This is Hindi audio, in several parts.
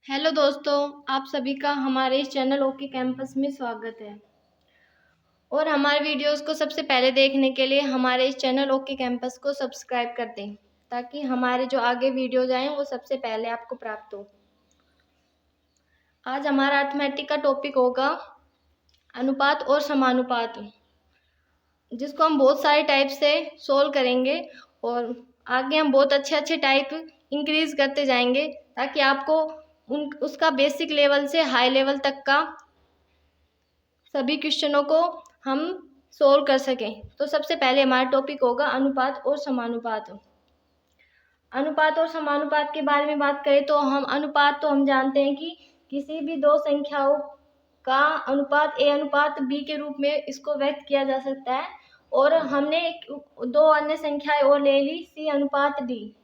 हेलो दोस्तों, आप सभी का हमारे इस चैनल ओके कैंपस में स्वागत है। और हमारे वीडियोस को सबसे पहले देखने के लिए हमारे इस चैनल ओके कैंपस को सब्सक्राइब कर दें ताकि हमारे जो आगे वीडियोज आएँ वो सबसे पहले आपको प्राप्त हो। आज हमारा अर्थमेटिक का टॉपिक होगा अनुपात और समानुपात, जिसको हम बहुत सारे टाइप से सोल्व करेंगे और आगे हम बहुत अच्छे टाइप इंक्रीज करते जाएंगे ताकि आपको उसका बेसिक लेवल से हाई लेवल तक का सभी क्वेश्चनों को हम सोल्व कर सकें। तो सबसे पहले हमारा टॉपिक होगा अनुपात और समानुपात। अनुपात और समानुपात के बारे में बात करें तो अनुपात तो हम जानते हैं कि किसी भी दो संख्याओं का अनुपात ए अनुपात बी के रूप में इसको व्यक्त किया जा सकता है। और हमने दो अन्य संख्याएं और ले ली सी अनुपात डी।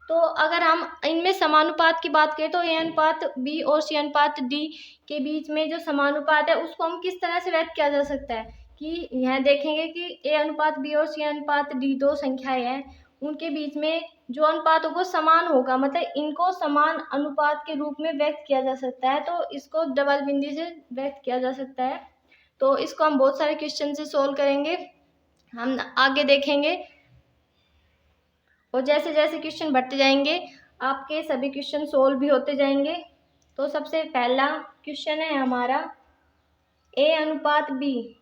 तो अगर हम इनमें समानुपात की बात करें तो ए अनुपात बी और सी अनुपात डी के बीच में जो समानुपात है उसको हम किस तरह से व्यक्त किया जा सकता है कि यह देखेंगे कि ए अनुपात बी और सी अनुपात डी दो संख्याएं हैं, उनके बीच में जो अनुपात होगा समान होगा, मतलब इनको समान अनुपात के रूप में व्यक्त किया जा सकता है। तो इसको डबल बिंदु से व्यक्त किया जा सकता है। तो इसको हम बहुत सारे क्वेश्चन से सोल्व करेंगे, हम आगे देखेंगे। और जैसे जैसे क्वेश्चन बढ़ते जाएंगे आपके सभी क्वेश्चन सोल्व भी होते जाएंगे। तो सबसे पहला क्वेश्चन है हमारा ए अनुपात बी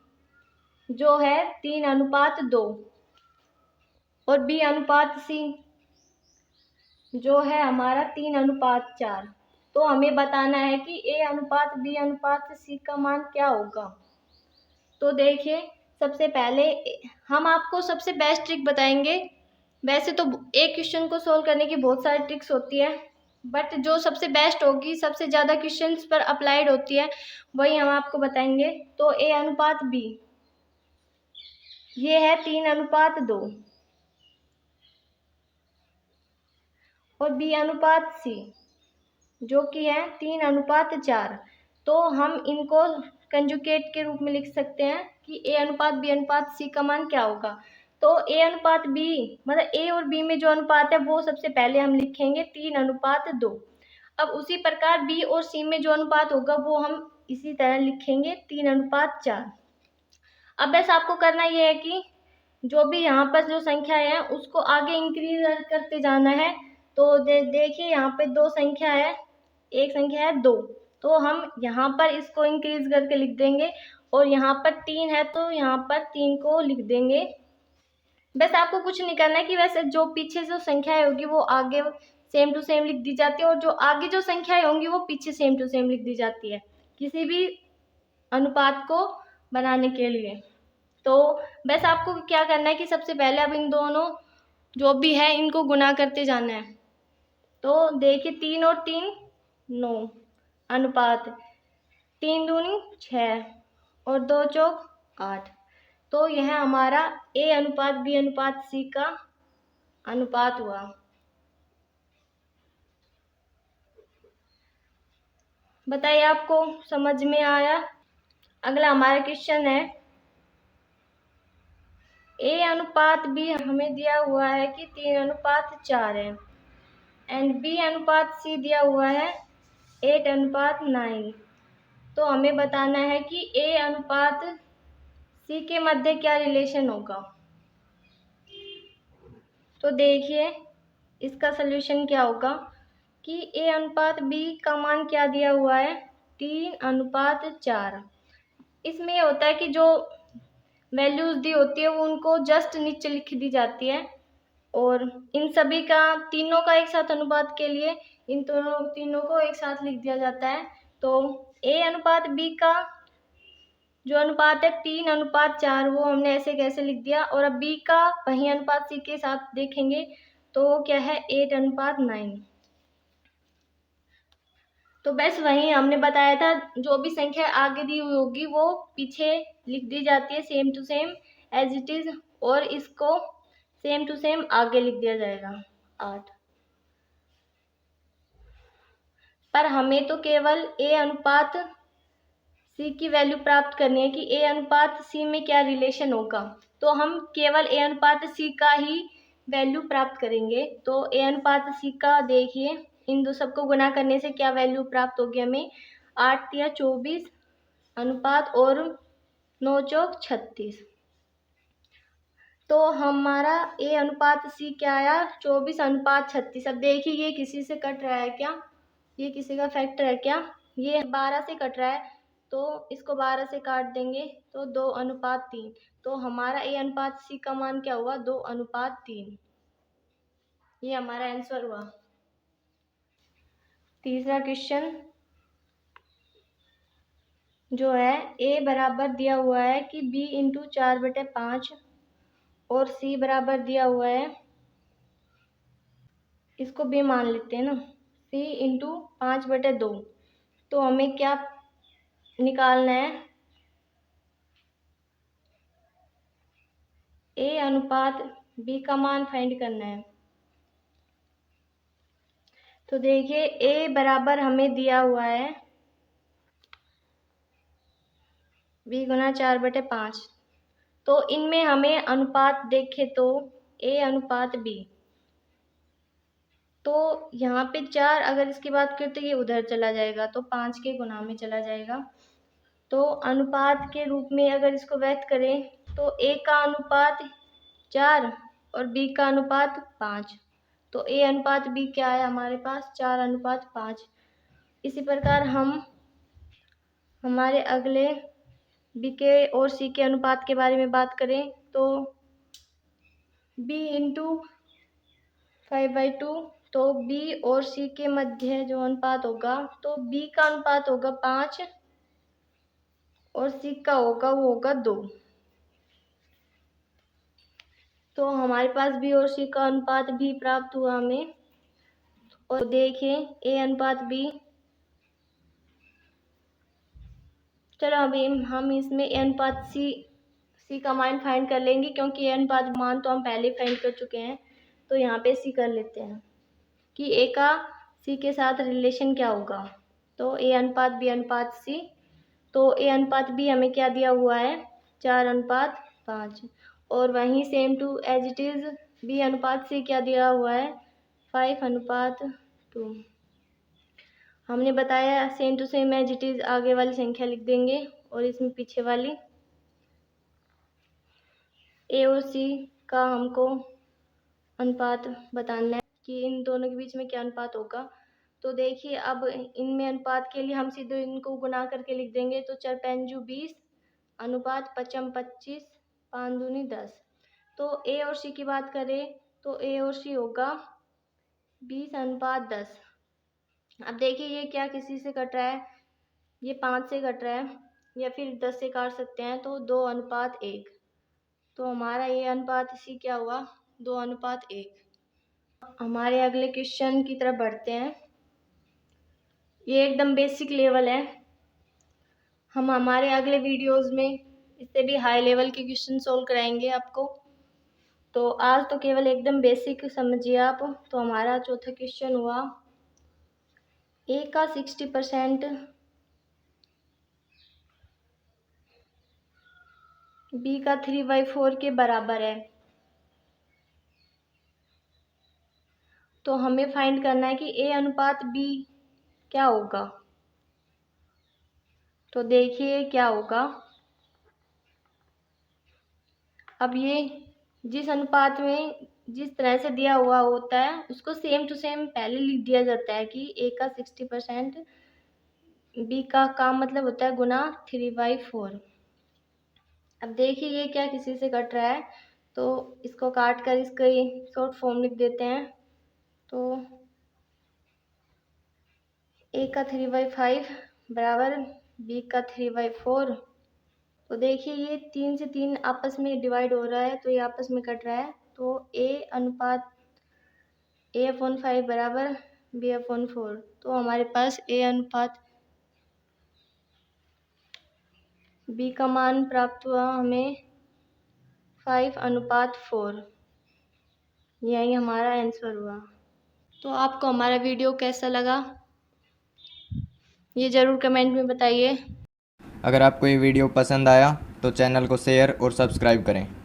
जो है 3:2 और बी अनुपात सी जो है हमारा 3:4। तो हमें बताना है कि ए अनुपात बी अनुपात सी का मान क्या होगा। तो देखिए, सबसे पहले हम आपको सबसे बेस्ट ट्रिक बताएंगे। वैसे तो एक क्वेश्चन को सोल्व करने की बहुत सारी ट्रिक्स होती है, बट जो सबसे बेस्ट होगी, सबसे ज़्यादा क्वेश्चंस पर अप्लाइड होती है, वही हम आपको बताएंगे। तो ए अनुपात बी ये है 3:2 और बी अनुपात सी जो कि है 3:4। तो हम इनको कंजुगेट के रूप में लिख सकते हैं कि ए अनुपात बी अनुपात सी का मान क्या होगा। तो ए अनुपात बी मतलब ए और बी में जो अनुपात है वो सबसे पहले हम लिखेंगे 3:2। अब उसी प्रकार बी और सी में जो अनुपात होगा वो हम इसी तरह लिखेंगे 3:4। अब बस आपको करना ये है कि जो भी यहाँ पर जो संख्या है उसको आगे इंक्रीज करते जाना है। तो देखिए यहाँ पे दो संख्या है, एक संख्या है 2, तो हम यहाँ पर इसको इंक्रीज करके लिख देंगे। और यहाँ पर 3 है तो यहाँ पर 3 को लिख देंगे। बस आपको कुछ नहीं करना है कि वैसे जो पीछे जो संख्याएं होगी वो आगे सेम टू सेम लिख दी जाती है और जो आगे जो संख्याएं होंगी वो पीछे सेम टू सेम लिख दी जाती है किसी भी अनुपात को बनाने के लिए। तो बस आपको क्या करना है कि सबसे पहले अब इन दोनों जो भी है इनको गुना करते जाना है। तो देखिए 3 और 3 9 अनुपात 3 दूनी 6 और 2 चौक 8। तो यह हमारा ए अनुपात बी अनुपात सी का अनुपात हुआ। बताइए आपको समझ में आया। अगला हमारा क्वेश्चन है ए अनुपात बी हमें दिया हुआ है कि 3:4 है एंड बी अनुपात सी दिया हुआ है 8:9। तो हमें बताना है कि ए अनुपात सी के मध्य क्या रिलेशन होगा। तो देखिए इसका सलूशन क्या होगा कि ए अनुपात बी का मान क्या दिया हुआ है 3:4। इसमें होता है कि जो वैल्यूज दी होती है वो उनको जस्ट नीचे लिख दी जाती है और इन सभी का तीनों का एक साथ अनुपात के लिए इन तीनों को एक साथ लिख दिया जाता है। तो ए अनुपात बी का जो अनुपात है 3:4 वो हमने ऐसे कैसे लिख दिया। और अब बी का वही अनुपात सी के साथ देखेंगे तो वो क्या है 8:9। तो बस वही हमने बताया था, जो भी संख्या आगे दी हुई होगी वो पीछे लिख दी जाती है same to same as it is, और इसको सेम टू सेम आगे लिख दिया जाएगा 8। पर हमें तो केवल ए अनुपात सी की वैल्यू प्राप्त करनी है कि ए अनुपात सी में क्या रिलेशन होगा। तो हम केवल ए अनुपात सी का ही वैल्यू प्राप्त करेंगे। तो ए अनुपात सी का देखिए इन दो सबको गुना करने से क्या वैल्यू प्राप्त होगी हमें, 8 या 24 अनुपात और 9 चौक 36। तो हमारा A अनुपात C क्या आया, 24 अनुपात 36। अब देखिए ये किसी से कट रहा है क्या, ये किसी का फैक्टर है क्या, ये 12 से कट रहा है, तो इसको 12 से काट देंगे तो 2 अनुपात 3। तो हमारा A अनुपात C का मान क्या हुआ, 2 अनुपात 3। ये हमारा आंसर हुआ। तीसरा क्वेश्चन जो है, A बराबर दिया हुआ है कि B इंटू 4/5 और C बराबर दिया हुआ है, इसको B मान लेते हैं ना, C इंटू 5/2। तो हमें क्या निकालना है, A अनुपात B का मान फाइंड करना है। तो देखिए A बराबर हमें दिया हुआ है B गुना 4/5। तो इनमें हमें अनुपात देखे तो A अनुपात B, तो यहाँ पे 4 अगर इसकी बात करें तो ये उधर चला जाएगा, तो 5 के गुना में चला जाएगा। तो अनुपात के रूप में अगर इसको व्यक्त करें तो A का अनुपात 4 और B का अनुपात 5। तो A अनुपात B क्या है हमारे पास, 4 अनुपात 5। इसी प्रकार हम हमारे अगले B के और C के अनुपात के बारे में बात करें तो B इंटू 5/2। तो B और C के मध्य जो अनुपात होगा, तो B का अनुपात होगा 5 और C का होगा वो होगा 2। तो हमारे पास B और C का अनुपात भी प्राप्त हुआ हमें। और देखें A अनुपात B, चलो अभी हम इसमें A अनुपात C का मान फाइंड कर लेंगे, क्योंकि A अनुपात मान तो हम पहले फाइंड कर चुके हैं। तो यहाँ पे C कर लेते हैं कि A का C के साथ रिलेशन क्या होगा। तो A अनुपात B अनुपात C, तो A अनुपात B हमें क्या दिया हुआ है, 4 अनुपात 5। और वहीं same to as it is B अनुपात C क्या दिया हुआ है, 5 अनुपात 2। हमने बताया same to same as it is आगे वाली संख्या लिख देंगे और इसमें पीछे वाली। A और C का हमको अनुपात बताना है कि इन दोनों के बीच में क्या अनुपात होगा। तो देखिए अब इनमें अनुपात के लिए हम सीधे इनको गुना करके लिख देंगे। तो 4 पंजू 20 अनुपात 5 25 5 दूनी 10। तो A और C की बात करें तो A और C होगा 20 अनुपात 10। अब देखिए ये क्या किसी से कट रहा है, ये 5 से कट रहा है या फिर 10 से काट सकते हैं, तो 2 अनुपात 1। तो हमारा A अनुपात C क्या हुआ, 2 अनुपात 1। हमारे अगले क्वेश्चन की तरफ बढ़ते हैं। ये एकदम बेसिक लेवल है, हम हमारे अगले वीडियोस में इससे भी हाई लेवल के क्वेश्चन सोल्व कराएंगे आपको। तो आज तो केवल एकदम बेसिक समझिए आप। तो हमारा चौथा क्वेश्चन हुआ, A का 60% B का 3/4 के बराबर है। तो हमें फाइंड करना है कि A अनुपात B क्या होगा। तो देखिए क्या होगा, अब ये जिस अनुपात में जिस तरह से दिया हुआ होता है उसको सेम टू सेम पहले लिख दिया जाता है कि A का 60% B का काम मतलब होता है गुना 3/4। अब देखिए ये क्या किसी से कट रहा है, तो इसको काट कर इसका शॉर्ट फॉर्म लिख देते हैं। तो A का 3/5 बराबर B का 3/4। तो देखिए ये 3 से 3 आपस में डिवाइड हो रहा है, तो ये आपस में कट रहा है। तो A अनुपात A/5 बराबर B/4। तो हमारे पास A अनुपात B का मान प्राप्त हुआ हमें 5 अनुपात 4। यही हमारा आंसर हुआ। तो आपको हमारा वीडियो कैसा लगा ये ज़रूर कमेंट में बताइए। अगर आपको ये वीडियो पसंद आया तो चैनल को शेयर और सब्सक्राइब करें।